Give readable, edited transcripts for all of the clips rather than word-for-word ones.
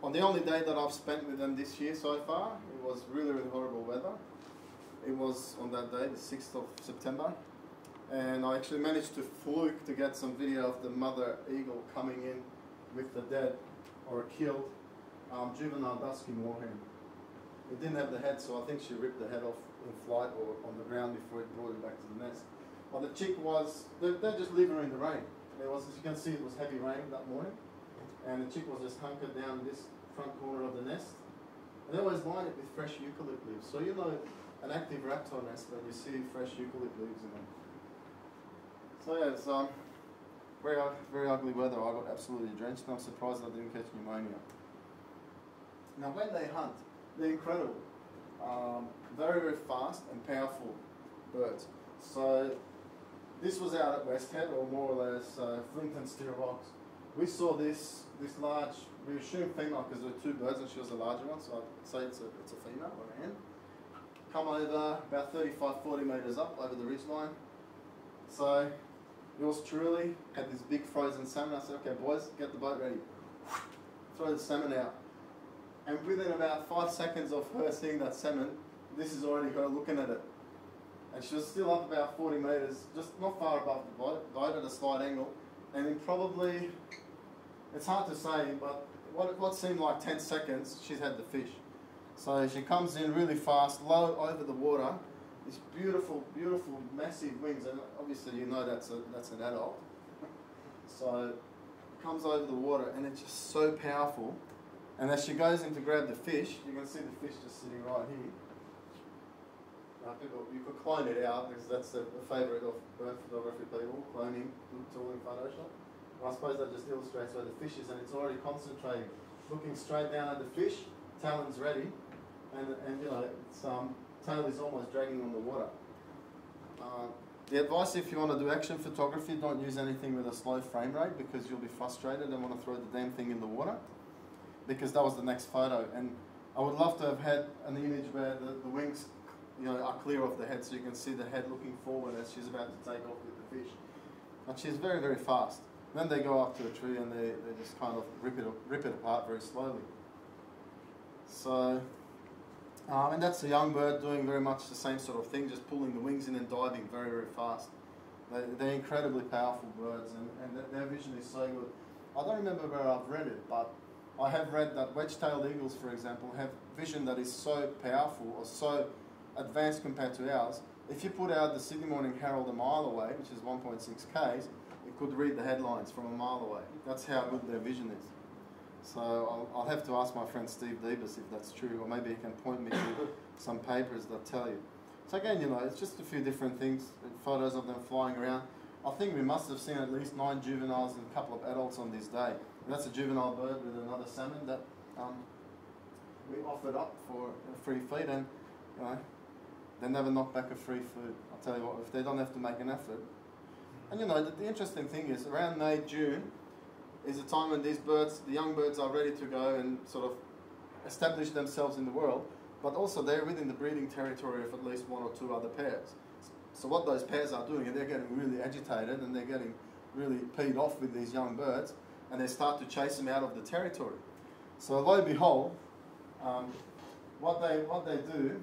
On the only day that I've spent with them this year so far, it was really, really horrible weather. It was on that day, the 6th of September, and I actually managed to fluke to get some video of the mother eagle coming in with the dead or killed juvenile dusky moorhen. It didn't have the head, so I think she ripped the head off in flight or on the ground before it brought it back to the nest. But the chick was, they're just leaving her in the rain. There was, as you can see, it was heavy rain that morning, and the chick was just hunkered down in this front corner of the nest. And they always line it with fresh eucalypt leaves. So you know an active raptor nest when you see fresh eucalypt leaves in them. So yeah, it's very ugly weather. I got absolutely drenched, and I'm surprised I didn't catch pneumonia. Now when they hunt, they're incredible. Very, very fast and powerful birds. So this was out at West Head, or more or less Flint and Steel Rocks. We saw this large, we assume female because there were two birds and she was a larger one, so I'd say it's a female or a hen. Come over about 35-40 metres up over the ridgeline. So yours truly had this big frozen salmon. I said, okay boys, get the boat ready. Throw the salmon out. And within about 5 seconds of her seeing that salmon, this is already her looking at it. And she was still up about 40 metres, just not far above the boat at a slight angle. And in probably, it's hard to say, but what seemed like 10 seconds, she's had the fish. So she comes in really fast, low over the water, these beautiful, beautiful, massive wings, and obviously you know that's an adult. So comes over the water, and it's just so powerful. And as she goes in to grab the fish, you can see the fish just sitting right here. You could clone it out, because that's a favourite of bird photography people, cloning tool in Photoshop. And I suppose that just illustrates where the fish is, and it's already concentrating, looking straight down at the fish, talons ready, and you know, its tail is almost dragging on the water. The advice, if you want to do action photography, don't use anything with a slow frame rate, because you'll be frustrated and want to throw the damn thing in the water, because that was the next photo. And I would love to have had an image where the wings, you know, are clear of the head, so you can see the head looking forward as she's about to take off with the fish. And she's very, very fast. Then they go up to a tree and they just kind of rip it apart very slowly. So, and that's a young bird doing very much the same sort of thing, just pulling the wings in and diving very, very fast. They're incredibly powerful birds, and their vision is so good. I don't remember where I've read it, but I have read that wedge-tailed eagles, for example, have vision that is so powerful or so advanced compared to ours. If you put out the Sydney Morning Herald a mile away, which is 1.6 k's, it could read the headlines from a mile away. That's how good their vision is. So I'll have to ask my friend Steve Debus if that's true, or maybe he can point me to some papers that tell you. So again, you know, it's just a few different things, photos of them flying around. I think we must have seen at least 9 juveniles and a couple of adults on this day. And that's a juvenile bird with another salmon that we offered up for a free feed, and you know, they never knock back a free food. I'll tell you what, if they don't have to make an effort. And you know, the interesting thing is, around May, June, is a time when these birds, the young birds, are ready to go and sort of establish themselves in the world, but also they're within the breeding territory of at least 1 or 2 other pairs. So what those pairs are doing, and they're getting really agitated and they're getting really peed off with these young birds, and they start to chase them out of the territory. So lo and behold, what they do,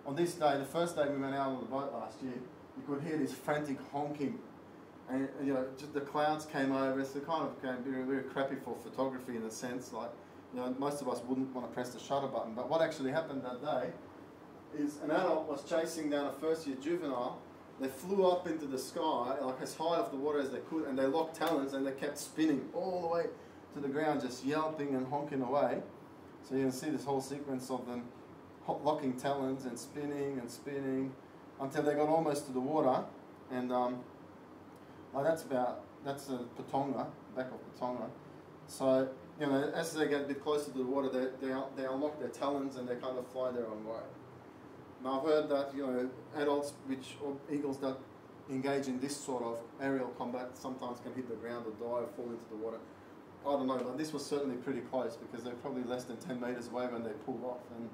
on this day, the first day we went out on the boat last year, you could hear this frantic honking. And you know, just the clouds came over, so it kind of became very, very crappy for photography in a sense. Like, you know, most of us wouldn't want to press the shutter button. But what actually happened that day is an adult was chasing down a first-year juvenile. They flew up into the sky, like as high off the water as they could, and they locked talons and they kept spinning all the way to the ground, just yelping and honking away. So you can see this whole sequence of them locking talons and spinning until they got almost to the water. And that's a Patonga, back of Patonga. So, you know, as they get a bit closer to the water, they unlock their talons and they kind of fly their own way. Now I've heard that, you know, adults or eagles that engage in this sort of aerial combat sometimes can hit the ground or die or fall into the water. I don't know, but this was certainly pretty close, because they're probably less than 10 metres away when they pulled off and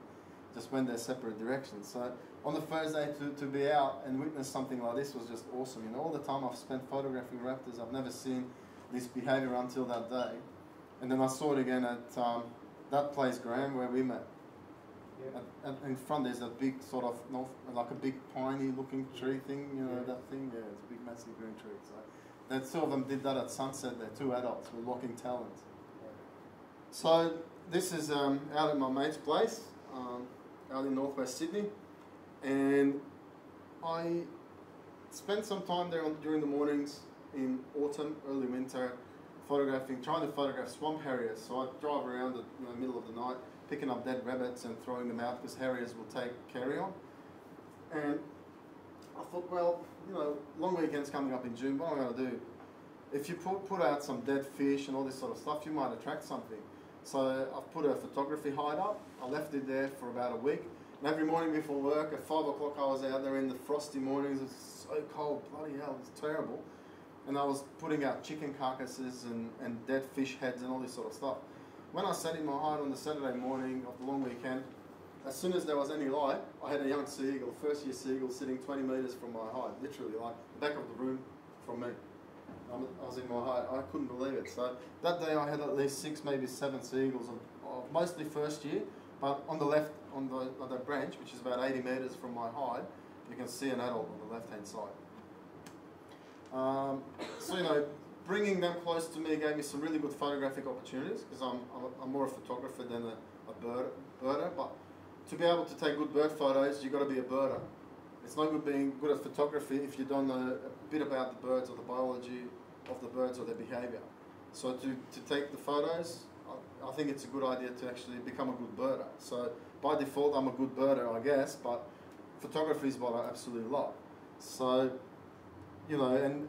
just went their separate directions. So on the first day to be out and witness something like this was just awesome. You know, all the time I've spent photographing raptors, I've never seen this behaviour until that day. And then I saw it again at that place, Graham, where we met. Yeah. In front there's a big sort of, like a big piney looking tree thing, you know, that thing? Yeah, it's a big massive green tree. So that two of them did that at sunset there, 2 adults were locking talons. Yeah. So this is out at my mate's place, out in northwest Sydney. And I spent some time there during the mornings in autumn, early winter, trying to photograph swamp harriers. So I drive around in the middle of the night, picking up dead rabbits and throwing them out because harriers will take carrion. And I thought, well, you know, long weekend's coming up in June, what am I going to do? If you put out some dead fish and all this sort of stuff, you might attract something. So I've put a photography hide up. I left it there for about a week. And every morning before work, at 5 o'clock, I was out there in the frosty mornings. It's so cold, bloody hell, it's terrible. And I was putting out chicken carcasses and dead fish heads and all this sort of stuff. When I sat in my hide on the Saturday morning of the long weekend, as soon as there was any light, I had a young SeaEagle, first-year SeaEagle, sitting 20 metres from my hide, literally, like the back of the room from me. I was in my hide. I couldn't believe it. So that day I had at least 6, maybe 7 SeaEagles, of mostly first year, but on the left, on the branch, which is about 80 metres from my hide, you can see an adult on the left-hand side. So, you know, bringing them close to me gave me some really good photographic opportunities because I'm more a photographer than a birder, but to be able to take good bird photos, you've got to be a birder. It's no good being good at photography if you don't know a bit about the birds or the biology of the birds or their behaviour. So to take the photos, I think it's a good idea to actually become a good birder. So by default, I'm a good birder, I guess, but photography is what I absolutely love. So, you know,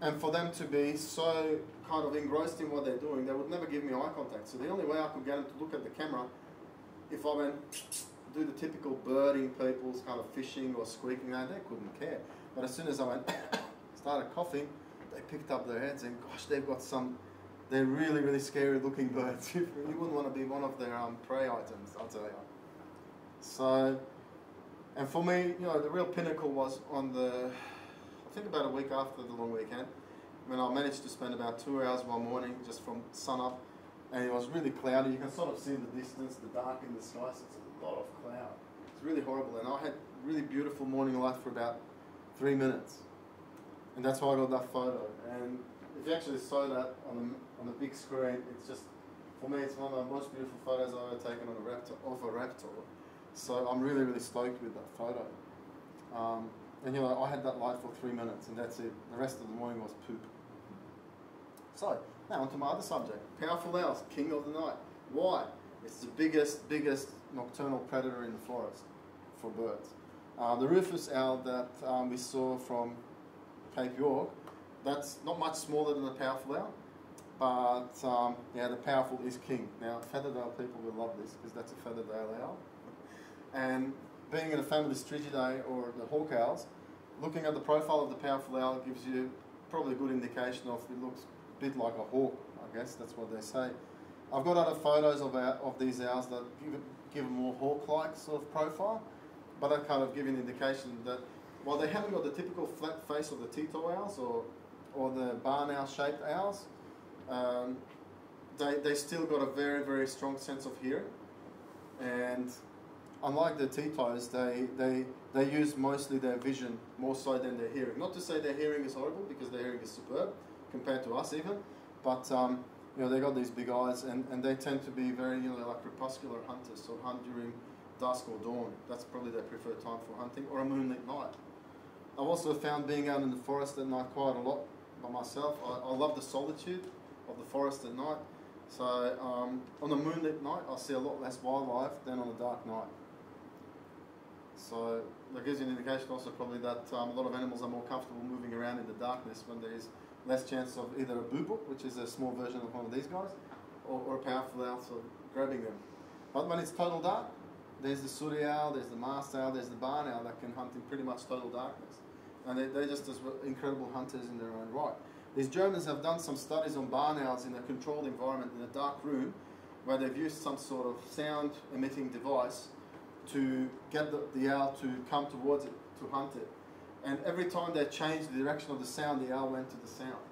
and for them to be so kind of engrossed in what they're doing, they would never give me eye contact. So the only way I could get them to look at the camera, if I went do the typical birding people's kind of fishing or squeaking, they couldn't care. But as soon as I went started coughing, they picked up their heads and gosh, they've got they're really, really scary looking birds. You wouldn't want to be one of their prey items, I'll tell you. So, and for me, you know, the real pinnacle was on I think about a week after the long weekend, when I managed to spend about 2 hours one morning just from sun up, and it was really cloudy. You can sort of see the distance, the dark in the sky, so it's a lot of cloud. It's really horrible, and I had really beautiful morning light for about 3 minutes, and that's why I got that photo. And if you actually saw that on the big screen, it's just, for me, it's one of the most beautiful photos I've ever taken of a raptor. So I'm really, really stoked with that photo. And you know, I had that light for 3 minutes and that's it. The rest of the morning was poop. So, now onto my other subject. Powerful owls, king of the night. Why? It's the biggest nocturnal predator in the forest for birds. The rufous owl that we saw from Cape York, that's not much smaller than the powerful owl, but yeah, the powerful is king. Now, feathered-tail people will love this because that's a feathered-tail owl. And being in a family Strigidae or the hawk owls, looking at the profile of the powerful owl gives you probably a good indication of it looks a bit like a hawk, I guess, that's what they say. I've got other photos of these owls that give a more hawk-like sort of profile, but that kind of give an indication that while they haven't got the typical flat face of the Tito owls or the barn owl shaped owls, they still got a very, very strong sense of hearing. And unlike the Titos, they use mostly their vision more so than their hearing. Not to say their hearing is horrible, because their hearing is superb compared to us even, but you know, they got these big eyes, and they tend to be very, you know, like crepuscular hunters, so hunt during dusk or dawn. That's probably their preferred time for hunting, or a moonlit night. I've also found being out in the forest at night quite a lot by myself. I love the solitude of the forest at night. So on a moonlit night, I see a lot less wildlife than on a dark night. So that gives you an indication also probably that a lot of animals are more comfortable moving around in the darkness when there is less chance of either a bubuk, which is a small version of one of these guys, or a powerful owl sort of grabbing them. But when it's total dark, there's the sooty owl, there's the mast owl, there's the barn owl that can hunt in pretty much total darkness. And they're just as incredible hunters in their own right. These Germans have done some studies on barn owls in a controlled environment in a dark room, where they've used some sort of sound emitting device to get the owl to come towards it, to hunt it. And every time they changed the direction of the sound, the owl went to the sound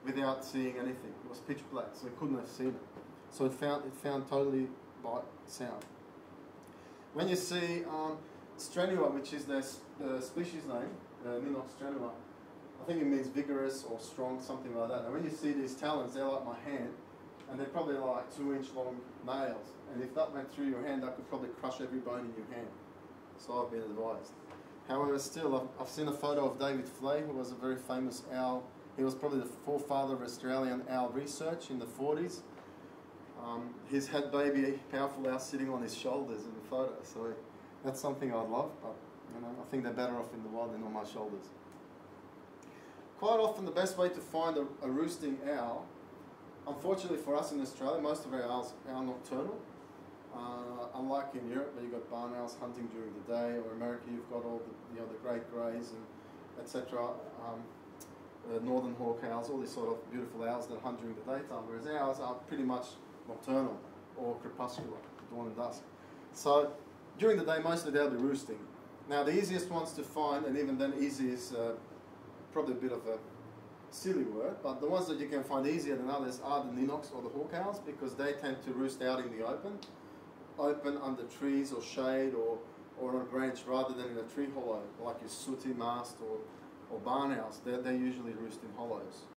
without seeing anything. It was pitch black, so we couldn't have seen it. So it found totally by sound. When you see Strenua, which is the species name, Ninox Strenua, I think it means vigorous or strong, something like that. And when you see these talons, they're like my hand, and they're probably like 2-inch long nails. And if that went through your hand, that could probably crush every bone in your hand. So I've been advised. However, still, I've seen a photo of David Flay, who was a very famous owl. He was probably the forefather of Australian owl research in the 40s. He's had baby powerful owls sitting on his shoulders in the photo, so that's something I'd love, but you know, I think they're better off in the wild than on my shoulders. Quite often the best way to find a roosting owl, unfortunately for us in Australia, most of our owls are nocturnal. Unlike in Europe where you've got barn owls hunting during the day, or America you've got all the, the great greys and etc. Northern hawk owls, all these sort of beautiful owls that hunt during the daytime, whereas ours are pretty much nocturnal or crepuscular, dawn and dusk. So during the day mostly they'll be roosting. Now the easiest ones to find, and even then easy is probably a bit of a silly word, but the ones that you can find easier than others are the Ninox or the hawk owls, because they tend to roost out in the open under trees or shade or on a branch rather than in a tree hollow like your sooty mast or barn owls. They usually roost in hollows.